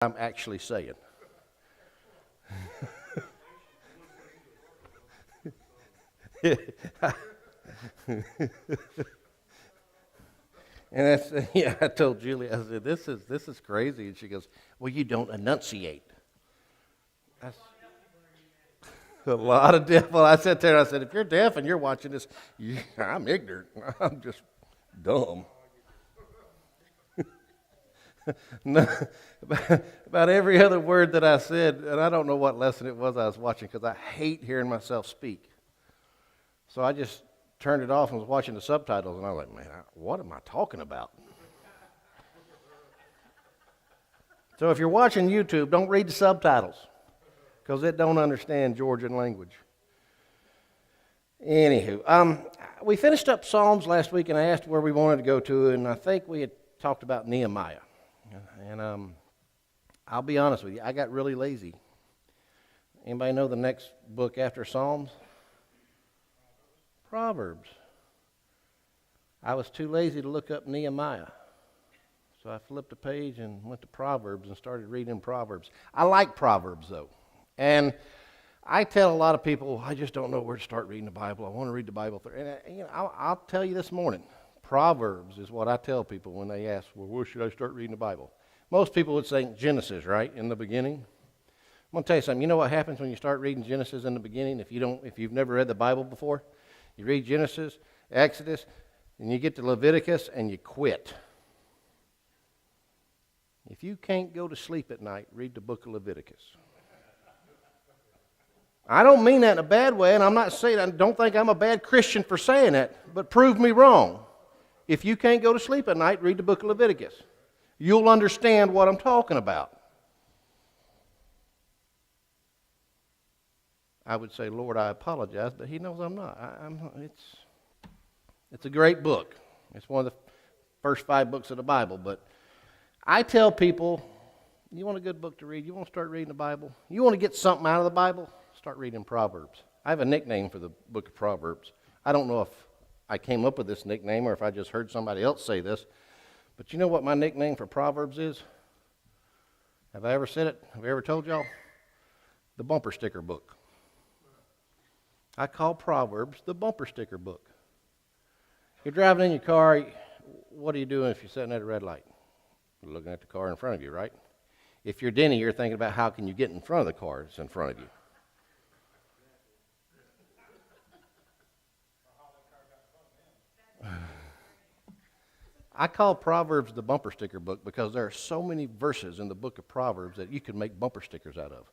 I'm actually saying. And that's, yeah, I told Julie, I said, this is crazy. And she goes, well, you don't enunciate. That's a lot of deaf. Well, I sat there and I said, if you're deaf and you're watching this, I'm ignorant. I'm just dumb. No, about every other word that I said, and I don't know what lesson it was I was watching because I hate hearing myself speak. So I just turned it off and was watching the subtitles, and I was like, man, what am I talking about? So if you're watching YouTube, don't read the subtitles because it don't understand Georgian language. Anywho, we finished up Psalms last week, and I asked where we wanted to go to, and I think we had talked about Nehemiah. And I'll be honest with you, I got really lazy. Anybody know the next book after Psalms? Proverbs. I was too lazy to look up Nehemiah. So I flipped a page and went to Proverbs and started reading Proverbs. I like Proverbs, though. And I tell a lot of people, I just don't know where to start reading the Bible. I want to read the Bible. And I'll tell you this morning, Proverbs is what I tell people when they ask, well, where should I start reading the Bible? Most people would say Genesis, right, in the beginning. I'm going to tell you something. You know what happens when you start reading Genesis in the beginning if you've never read the Bible before? You read Genesis, Exodus, and you get to Leviticus and you quit. If you can't go to sleep at night, read the book of Leviticus. I don't mean that in a bad way, and I'm not saying, I don't think I'm a bad Christian for saying that, but prove me wrong. If you can't go to sleep at night, read the book of Leviticus. You'll understand what I'm talking about. I would say, Lord, I apologize, but he knows I'm not. It's a great book. It's one of the first 5 books of the Bible. But I tell people, you want a good book to read? You want to start reading the Bible? You want to get something out of the Bible? Start reading Proverbs. I have a nickname for the book of Proverbs. I don't know if I came up with this nickname or if I just heard somebody else say this. But you know what my nickname for Proverbs is? Have I ever said it? Have I ever told y'all? The bumper sticker book. I call Proverbs the bumper sticker book. You're driving in your car, what are you doing if you're sitting at a red light? You're looking at the car in front of you, right? If you're Denny, you're thinking about how can you get in front of the car that's in front of you. I call Proverbs the bumper sticker book because there are so many verses in the book of Proverbs that you could make bumper stickers out of.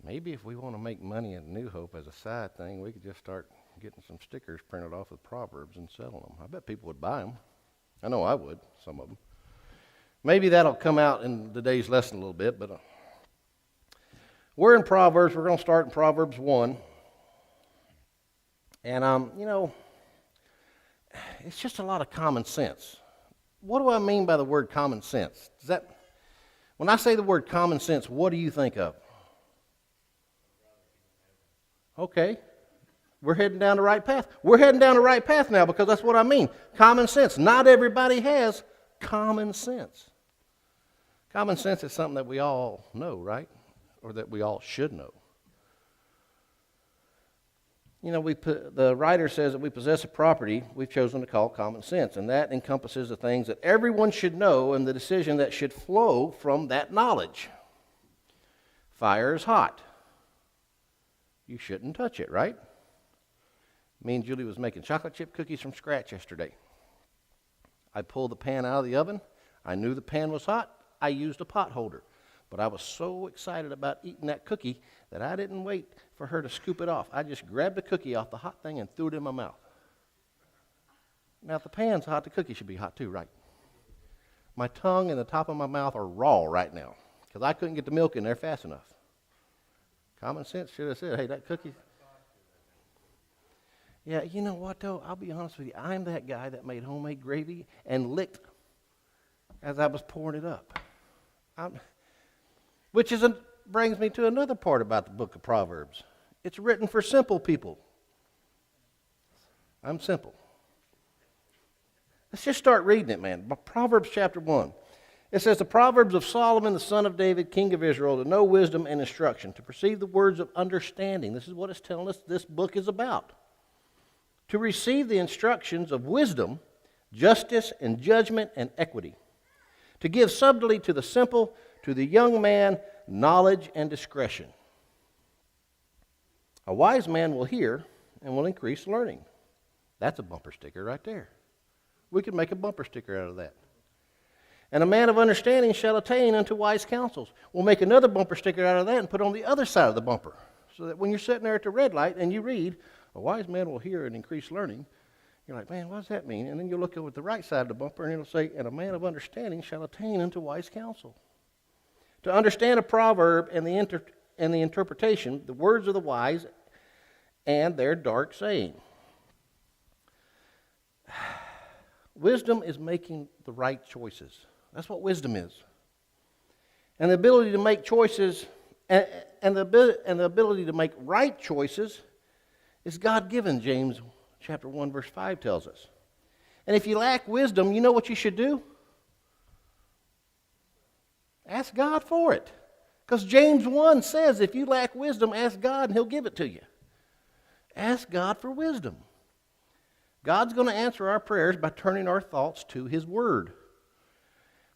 Maybe if we want to make money in New Hope as a side thing, we could just start getting some stickers printed off with Proverbs and selling them. I bet people would buy them. I know I would, some of them. Maybe that'll come out in today's lesson a little bit, but we're in Proverbs. We're going to start in Proverbs 1. And, it's just a lot of common sense. What do I mean by the word common sense? When I say the word common sense, what do you think of? Okay, we're heading down the right path. We're heading down the right path now because that's what I mean. Common sense. Not everybody has common sense. Common sense is something that we all know, right? Or that we all should know. You know, the writer says that we possess a property we've chosen to call common sense, and that encompasses the things that everyone should know and the decision that should flow from that knowledge. Fire is hot. You shouldn't touch it, right? Me and Julie was making chocolate chip cookies from scratch yesterday. I pulled the pan out of the oven. I knew the pan was hot. I used a pot holder. But I was so excited about eating that cookie that I didn't wait for her to scoop it off. I just grabbed the cookie off the hot thing and threw it in my mouth. Now, if the pan's hot, the cookie should be hot too, right? My tongue and the top of my mouth are raw right now because I couldn't get the milk in there fast enough. Common sense should have said, hey, that cookie. Yeah, you know what, though? I'll be honest with you. I'm that guy that made homemade gravy and licked as I was pouring it up. Which brings me to another part about the book of Proverbs. It's written for simple people. I'm simple. Let's just start reading it, man. Proverbs chapter 1. It says, the Proverbs of Solomon, the son of David, king of Israel, to know wisdom and instruction, to perceive the words of understanding. This is what it's telling us this book is about. To receive the instructions of wisdom, justice and judgment and equity. To give subtlety to the simple, to the young man, knowledge and discretion. A wise man will hear and will increase learning. That's a bumper sticker right there. We could make a bumper sticker out of that. And a man of understanding shall attain unto wise counsels. We'll make another bumper sticker out of that and put on the other side of the bumper. So that when you're sitting there at the red light and you read, a wise man will hear and increase learning, you're like, man, what does that mean? And then you look over at the right side of the bumper and it'll say, and a man of understanding shall attain unto wise counsel. To understand a proverb and the interpretation, the words of the wise and their dark saying. Wisdom is making the right choices. That's what wisdom is. And the ability to make choices and the ability to make right choices is God-given, James chapter 1, verse 5 tells us. And if you lack wisdom, you know what you should do? Ask God for it. Because James 1 says, if you lack wisdom, ask God and He'll give it to you. Ask God for wisdom. God's going to answer our prayers by turning our thoughts to His Word.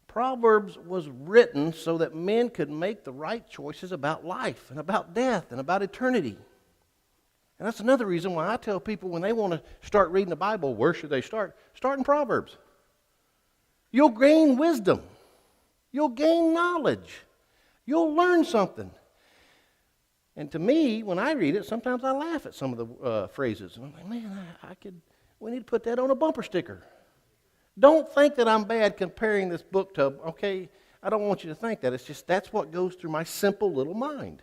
Proverbs was written so that men could make the right choices about life and about death and about eternity. And that's another reason why I tell people when they want to start reading the Bible, where should they start? Start in Proverbs. You'll gain wisdom. You'll gain knowledge. You'll learn something. And to me, when I read it, sometimes I laugh at some of the phrases. And I'm like, man, we need to put that on a bumper sticker. Don't think that I'm bad comparing this book to, okay, I don't want you to think that. It's just that's what goes through my simple little mind.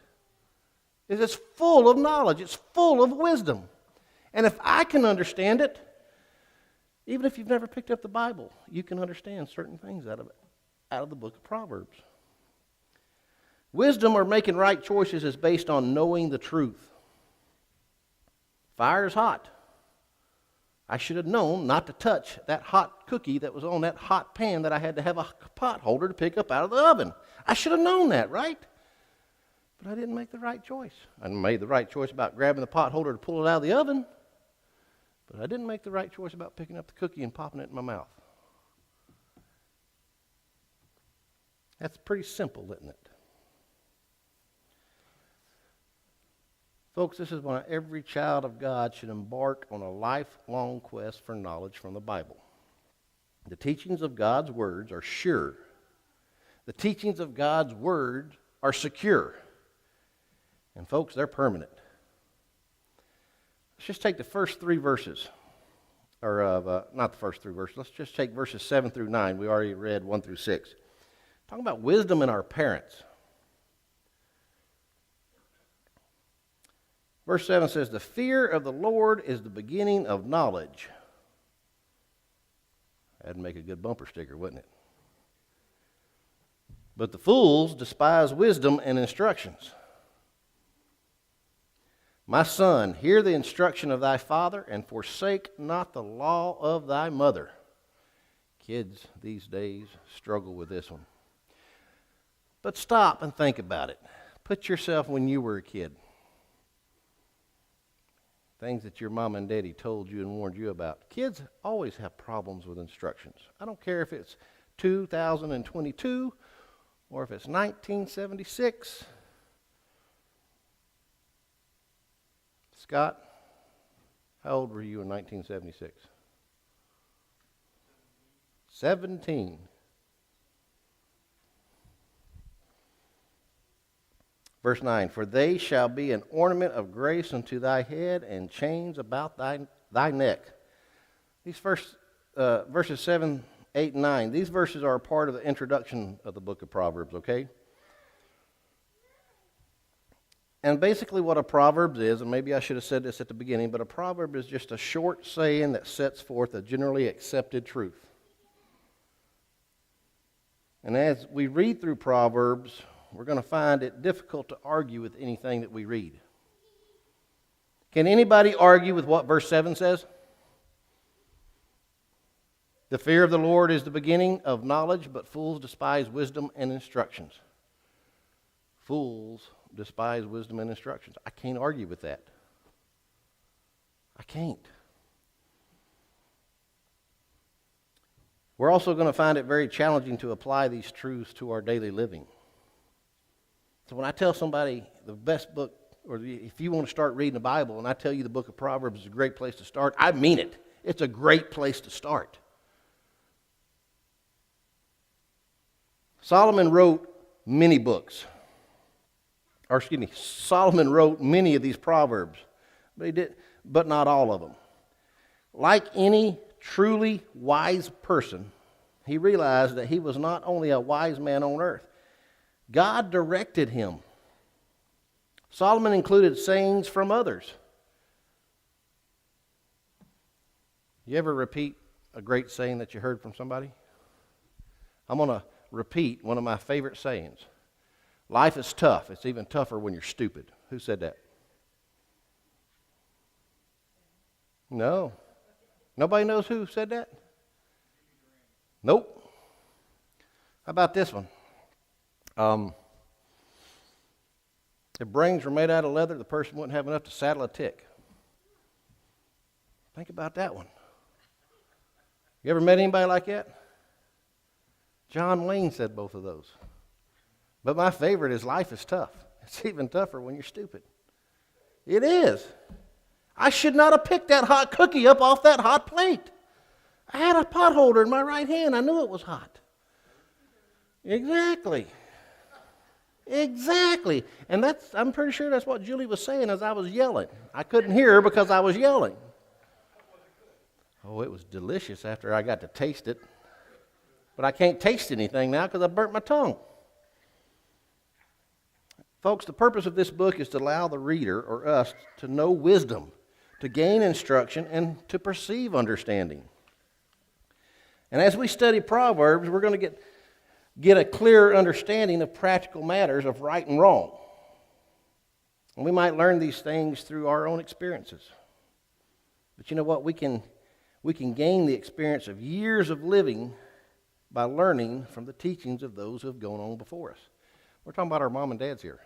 It's full of knowledge. It's full of wisdom. And if I can understand it, even if you've never picked up the Bible, you can understand certain things out of the book of Proverbs. Wisdom or making right choices is based on knowing the truth. Fire is hot. I should have known not to touch that hot cookie that was on that hot pan that I had to have a pot holder to pick up out of the oven. I should have known that, right? But I didn't make the right choice. I made the right choice about grabbing the pot holder to pull it out of the oven, but I didn't make the right choice about picking up the cookie and popping it in my mouth. That's pretty simple, isn't it? Folks, this is why every child of God should embark on a lifelong quest for knowledge from the Bible. The teachings of God's words are sure. The teachings of God's word are secure. And folks, they're permanent. Let's just take the first three verses. Not the first three verses. Let's just take verses 7 through 9. We already read 1 through 6. Talking about wisdom in our parents. Verse 7 says, the fear of the Lord is the beginning of knowledge. That'd make a good bumper sticker, wouldn't it? But the fools despise wisdom and instructions. My son, hear the instruction of thy father, and forsake not the law of thy mother. Kids these days struggle with this one. But stop and think about it. Put yourself when you were a kid. Things that your mom and daddy told you and warned you about. Kids always have problems with instructions. I don't care if it's 2022 or if it's 1976. Scott, how old were you in 1976? 17. Verse 9, for they shall be an ornament of grace unto thy head and chains about thy neck. These first verses 7, 8, and 9, these verses are a part of the introduction of the book of Proverbs, okay? And basically what a proverb is, and maybe I should have said this at the beginning, but a proverb is just a short saying that sets forth a generally accepted truth. And as we read through Proverbs, we're going to find it difficult to argue with anything that we read. Can anybody argue with what verse 7 says? The fear of the Lord is the beginning of knowledge, but fools despise wisdom and instructions. Fools despise wisdom and instructions. I can't argue with that. I can't. We're also going to find it very challenging to apply these truths to our daily living. So when I tell somebody the best book, or if you want to start reading the Bible, and I tell you the book of Proverbs is a great place to start, I mean it. It's a great place to start. Solomon wrote many books. Solomon wrote many of these Proverbs, but not all of them. Like any truly wise person, he realized that he was not only a wise man on earth. God directed him. Solomon included sayings from others. You ever repeat a great saying that you heard from somebody? I'm going to repeat one of my favorite sayings. Life is tough. It's even tougher when you're stupid. Who said that? No. Nobody knows who said that? Nope. How about this one? If brains were made out of leather, the person wouldn't have enough to saddle a tick. Think about that one. You ever met anybody like that? John Wayne said both of those. But my favorite is life is tough. It's even tougher when you're stupid. It is. I should not have picked that hot cookie up off that hot plate. I had a pot holder in my right hand. I knew it was hot. Exactly. Exactly. And I'm pretty sure that's what Julie was saying as I was yelling. I couldn't hear her because I was yelling. Oh, it was delicious after I got to taste it. But I can't taste anything now because I burnt my tongue. Folks, the purpose of this book is to allow the reader, or us, to know wisdom, to gain instruction, and to perceive understanding. And as we study Proverbs, we're going to get a clearer understanding of practical matters of right and wrong. And we might learn these things through our own experiences. But you know what? We can gain the experience of years of living by learning from the teachings of those who have gone on before us. We're talking about our mom and dads here.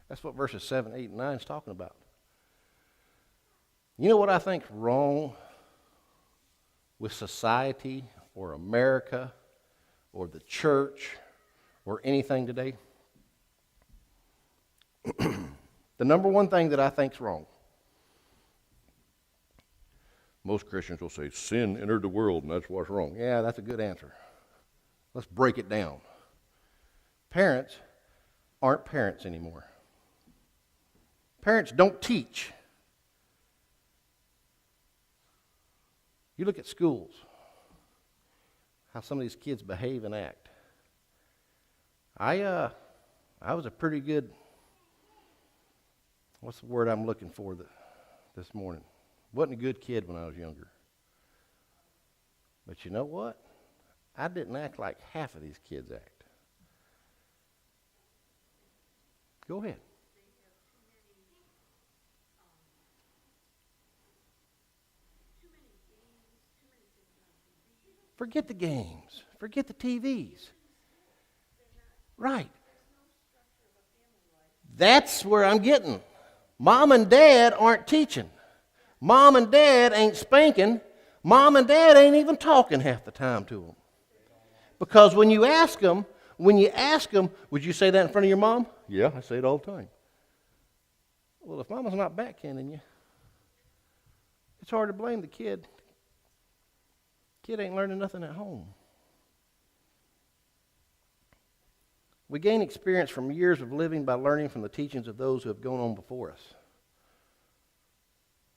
That's what verses 7, 8, and 9 is talking about. You know what I think's wrong with society or America or the church or anything today? The number one thing that I think's wrong. Most Christians will say, sin entered the world and that's what's wrong. Yeah, that's a good answer. Let's break it down. Parents aren't parents anymore. Parents don't teach. You look at schools, how some of these kids behave and act. I was a pretty good, what's the word I'm looking for this morning? Wasn't a good kid when I was younger. But you know what? I didn't act like half of these kids act. Go ahead. Forget the games. Forget the TVs. Right. That's where I'm getting. Mom and dad aren't teaching. Mom and dad ain't spanking. Mom and dad ain't even talking half the time to them. Because when you ask them, would you say that in front of your mom? Yeah, I say it all the time. Well, if mama's not backhanding you, it's hard to blame the kid. Kid ain't learning nothing at home. We gain experience from years of living by learning from the teachings of those who have gone on before us.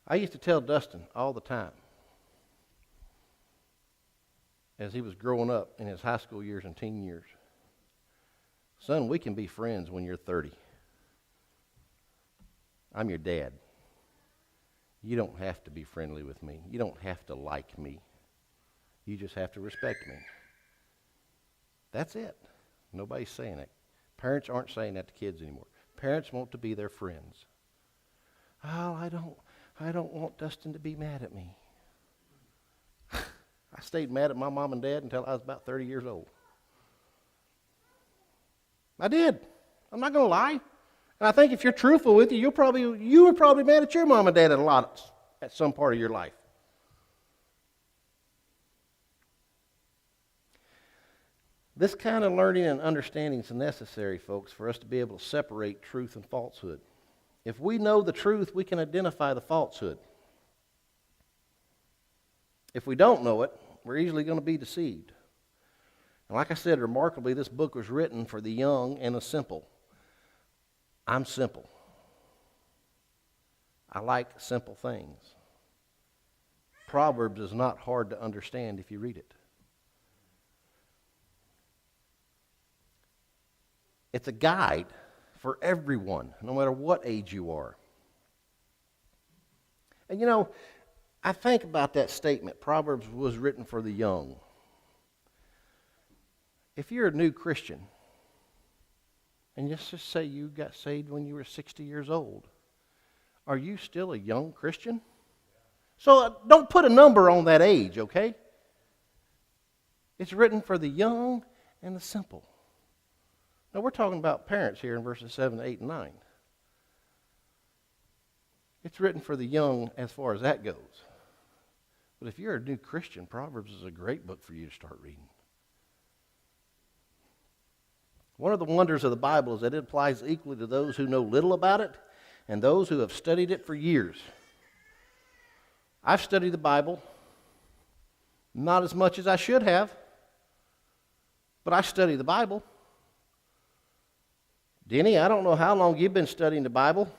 I used to tell Dustin all the time, as he was growing up in his high school years and teen years, son, we can be friends when you're 30. I'm your dad. You don't have to be friendly with me. You don't have to like me. You just have to respect me. That's it. Nobody's saying it. Parents aren't saying that to kids anymore. Parents want to be their friends. Oh, I don't want Dustin to be mad at me. I stayed mad at my mom and dad until I was about 30 years old. I did. I'm not going to lie. And I think if you're truthful with you, you were probably mad at your mom and dad at some part of your life. This kind of learning and understanding is necessary, folks, for us to be able to separate truth and falsehood. If we know the truth, we can identify the falsehood. If we don't know it, we're easily going to be deceived. And like I said, remarkably, this book was written for the young and the simple. I'm simple. I like simple things. Proverbs is not hard to understand if you read it. It's a guide for everyone, no matter what age you are. And you know, I think about that statement, Proverbs was written for the young. If you're a new Christian, and let's just say you got saved when you were 60 years old, are you still a young Christian? So don't put a number on that age, okay? It's written for the young and the simple. Now we're talking about parents here in verses 7, 8, and 9. It's written for the young as far as that goes. But if you're a new Christian, Proverbs is a great book for you to start reading. One of the wonders of the Bible is that it applies equally to those who know little about it and those who have studied it for years. I've studied the Bible, not as much as I should have, but I study the Bible. Denny, I don't know how long you've been studying the Bible,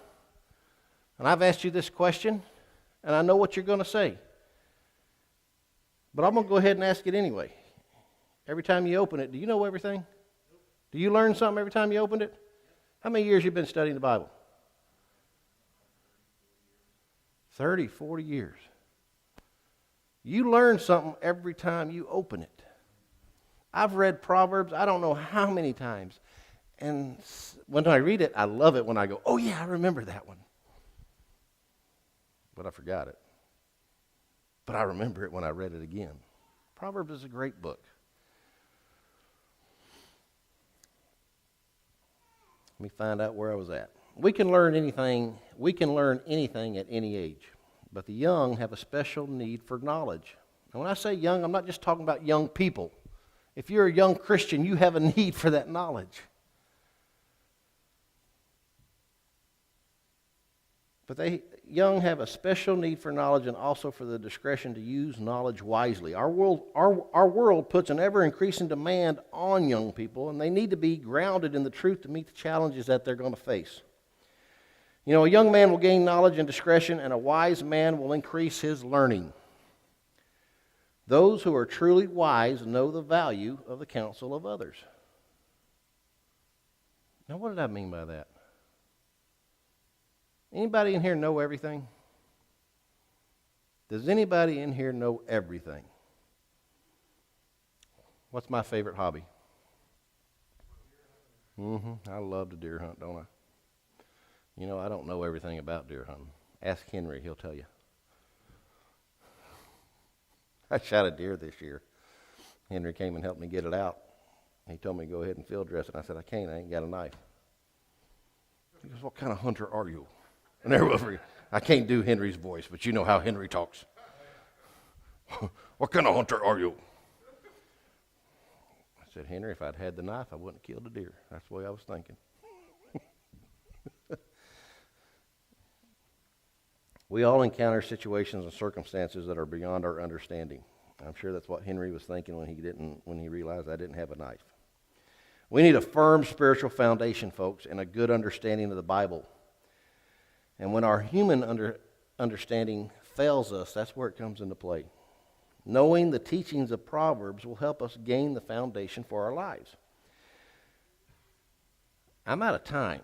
and I've asked you this question, and I know what you're going to say. But I'm going to go ahead and ask it anyway. Every time you open it, do you know everything? Do you learn something every time you opened it? How many years have you been studying the Bible? 30, 40 years. You learn something every time you open it. I've read Proverbs I don't know how many times. And when I read it, I love it when I go, oh yeah, I remember that one. But I forgot it. But I remember it when I read it again. Proverbs is a great book. Let me find out where I was at. We can learn anything at any age. But the young have a special need for knowledge. And when I say young, I'm not just talking about young people. If you're a young Christian, you have a need for that knowledge. But the young have a special need for knowledge and also for the discretion to use knowledge wisely. Our world puts an ever-increasing demand on young people, and they need to be grounded in the truth to meet the challenges that they're going to face. You know, a young man will gain knowledge and discretion, and a wise man will increase his learning. Those who are truly wise know the value of the counsel of others. Now, what did I mean by that? Anybody in here know everything? Does anybody in here know everything? What's my favorite hobby? I love to deer hunt, don't I? You know, I don't know everything about deer hunting. Ask Henry, he'll tell you. I shot a deer this year. Henry came and helped me get it out. He told me to go ahead and field dress it. I said, I can't, I ain't got a knife. He goes, what kind of hunter are you? And I can't do Henry's voice, but you know how Henry talks. What kind of hunter are you? I said, Henry, if I'd had the knife, I wouldn't have killed the deer. That's the way I was thinking. We all encounter situations and circumstances that are beyond our understanding. I'm sure that's what Henry was thinking when he realized I didn't have a knife. We need a firm spiritual foundation, folks, and a good understanding of the Bible. And when our human understanding fails us, that's where it comes into play. Knowing the teachings of Proverbs will help us gain the foundation for our lives. I'm out of time.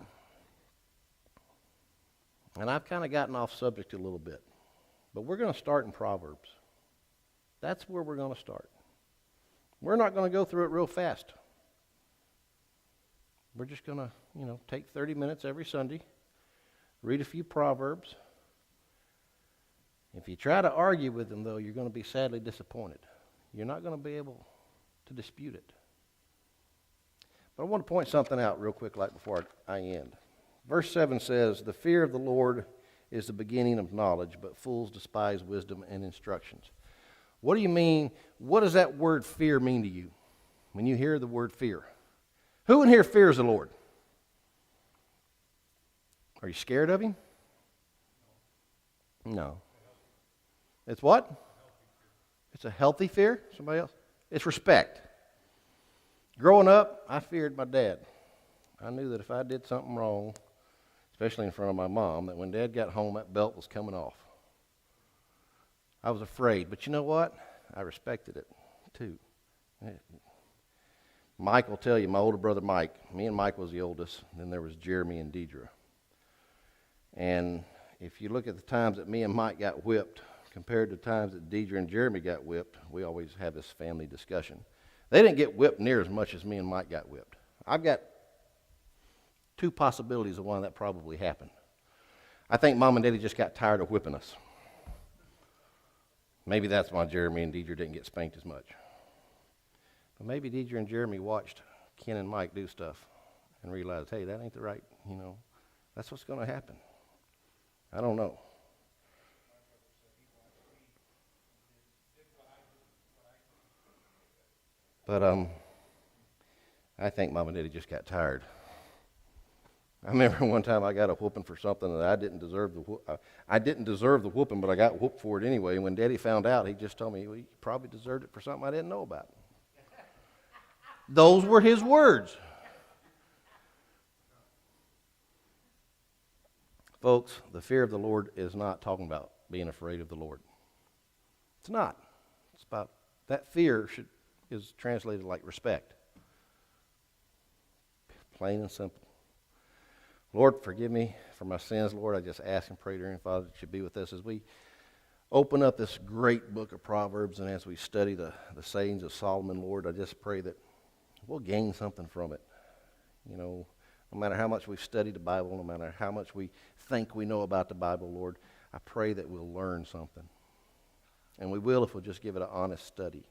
And I've kind of gotten off subject a little bit. But we're going to start in Proverbs. That's where we're going to start. We're not going to go through it real fast. We're just going to, take 30 minutes every Sunday. Read a few Proverbs. If you try to argue with them, though, you're going to be sadly disappointed. you're not going to be able to dispute it. But I want to point something out real quick, like before I end. Verse 7 says, "The fear of the Lord is the beginning of knowledge, but fools despise wisdom and instructions." What do you mean? What does that word fear mean to you when you hear the word fear? Who in here fears the Lord? Are you scared of him? No. It's what? It's a healthy fear? Somebody else? It's respect. Growing up, I feared my dad. I knew that if I did something wrong, especially in front of my mom, that when Dad got home, that belt was coming off. I was afraid, but you know what? I respected it, too. Mike will tell you, my older brother Mike, me and Mike was the oldest, then there was Jeremy and Deidre. And if you look at the times that me and Mike got whipped compared to times that Deidre and Jeremy got whipped, we always have this family discussion. They didn't get whipped near as much as me and Mike got whipped. I've got two possibilities of why that probably happened. I think Mom and Daddy just got tired of whipping us. Maybe that's why Jeremy and Deidre didn't get spanked as much. But maybe Deidre and Jeremy watched Ken and Mike do stuff and realized, hey, that ain't the right, that's what's going to happen. I don't know. But I think Mom and Daddy just got tired. I remember one time I got a whooping for something that I didn't deserve I didn't deserve the whooping, but I got whooped for it anyway. And when Daddy found out, he just told me, well, you probably deserved it for something I didn't know about. Those were his words. Folks, the fear of the Lord is not talking about being afraid of the Lord. It's not. It's about that fear is translated like respect. Plain and simple. Lord, forgive me for my sins. Lord, I just ask and pray, dear Father, that you be with us as we open up this great book of Proverbs and as we study the sayings of Solomon, Lord, I just pray that we'll gain something from it. No matter how much we've studied the Bible, no matter how much we think we know about the Bible, Lord, I pray that we'll learn something. And we will if we'll just give it an honest study.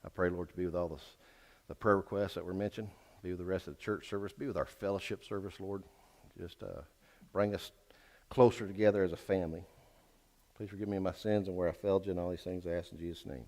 I pray, Lord, to be with all the prayer requests that were mentioned. Be with the rest of the church service. Be with our fellowship service, Lord. Just bring us closer together as a family. Please forgive me my sins and where I failed you and all these things I ask in Jesus' name.